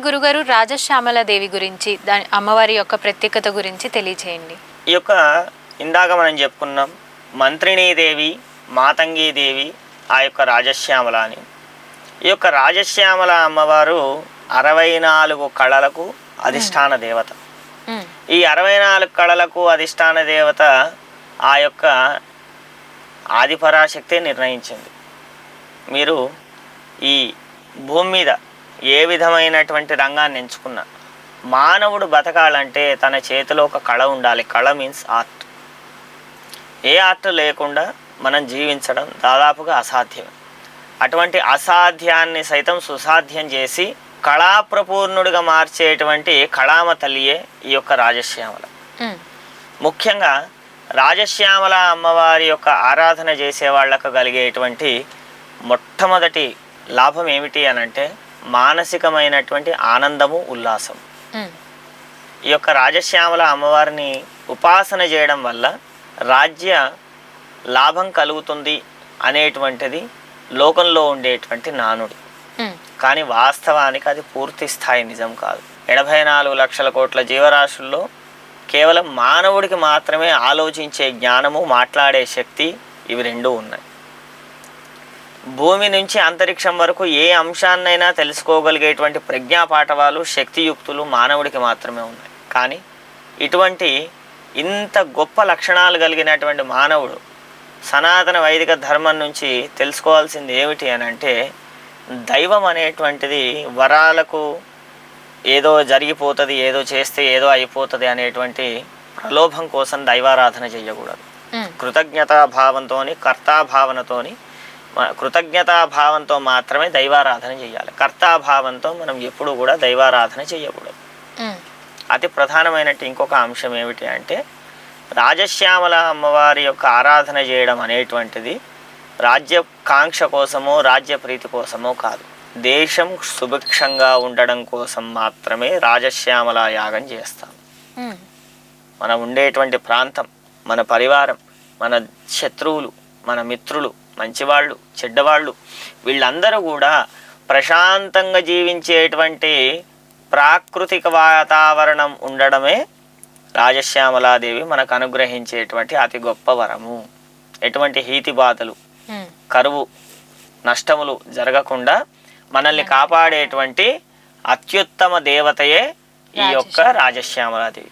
గురుగారు రాజశ్యామలాదేవి గురించి దాని అమ్మవారి యొక్క ప్రత్యేకత గురించి తెలియచేయండి. ఈ యొక్క ఇందాక మనం చెప్పుకున్నాం మంత్రిణీదేవి, మాతంగీదేవి, ఆ యొక్క రాజశ్యామల అని. ఈ యొక్క రాజశ్యామల అమ్మవారు 64 కళలకు అధిష్టాన దేవత. ఈ 64 కళలకు అధిష్టాన దేవత ఆ యొక్క ఆదిపరాశక్తి నిర్ణయించింది. మీరు ఈ భూమి మీద ఏ విధమైనటువంటి రంగాన్ని ఎంచుకున్నా మానవుడు బతకాలంటే తన చేతిలో ఒక కళ ఉండాలి. కళ మీన్స్ ఆర్ట్. ఏ ఆర్ట్ లేకుండా మనం జీవించడం దాదాపుగా అసాధ్యమే. అటువంటి అసాధ్యాన్ని సైతం సుసాధ్యం చేసి కళాప్రపూర్ణుడిగా మార్చేటువంటి కళామ తల్లియే ఈ యొక్క రాజశ్యామల. ముఖ్యంగా రాజశ్యామల అమ్మవారి యొక్క ఆరాధన చేసే వాళ్ళకు కలిగేటువంటి మొట్టమొదటి లాభం ఏమిటి అనంటే మానసికమైనటువంటి ఆనందము, ఉల్లాసం. ఈ యొక్క రాజశ్యామల అమ్మవారిని ఉపాసన చేయడం వల్ల రాజ్య లాభం కలుగుతుంది అనేటువంటిది లోకంలో ఉండేటువంటి నానుడి. కానీ వాస్తవానికి అది పూర్తి స్థాయి నిజం కాదు. 84 లక్షల కోట్ల జీవరాశుల్లో కేవలం మానవుడికి మాత్రమే ఆలోచించే జ్ఞానము, మాట్లాడే శక్తి, ఇవి రెండూ ఉన్నాయి. భూమి నుంచి అంతరిక్షం వరకు ఏ అంశాన్నైనా తెలుసుకోగలిగేటువంటి ప్రజ్ఞాపాఠవాలు, శక్తియుక్తులు మానవుడికి మాత్రమే ఉన్నాయి. కానీ ఇటువంటి ఇంత గొప్ప లక్షణాలు కలిగినటువంటి మానవుడు సనాతన వైదిక ధర్మం నుంచి తెలుసుకోవాల్సింది ఏమిటి అని అంటే, దైవం అనేటువంటిది వరాలకు ఏదో జరిగిపోతుంది, ఏదో చేస్తే ఏదో అయిపోతుంది అనేటువంటి ప్రలోభం కోసం దైవారాధన చేయకూడదు. కృతజ్ఞతాభావంతో, కర్తాభావనతోని, కృతజ్ఞతాభావంతో మాత్రమే దైవారాధన చేయాలి. కర్తాభావంతో మనం ఎప్పుడు కూడా దైవారాధన చేయకూడదు. అతి ప్రధానమైనట్టు ఇంకొక అంశం ఏమిటి అంటే, రాజశ్యామల అమ్మవారి యొక్క ఆరాధన చేయడం అనేటువంటిది రాజ్యకాంక్ష కోసమో రాజ్య ప్రీతి కోసమో కాదు. దేశం సుభిక్షంగా ఉండడం కోసం మాత్రమే రాజశ్యామల యాగం చేస్తాం. మనం ఉండేటువంటి ప్రాంతం, మన పరివారం, మన శత్రువులు, మన మిత్రులు, మంచివాళ్ళు, చెడ్డవాళ్ళు, వీళ్ళందరూ కూడా ప్రశాంతంగా జీవించేటువంటి ప్రాకృతిక వాతావరణం ఉండడమే రాజశ్యామలాదేవి మనకు అనుగ్రహించేటువంటి అతి గొప్ప వరము. ఎటువంటి హీతి బాధలు, కరువు, నష్టములు జరగకుండా మనల్ని కాపాడేటువంటి అత్యుత్తమ దేవతయే ఈ యొక్క రాజశ్యామలాదేవి.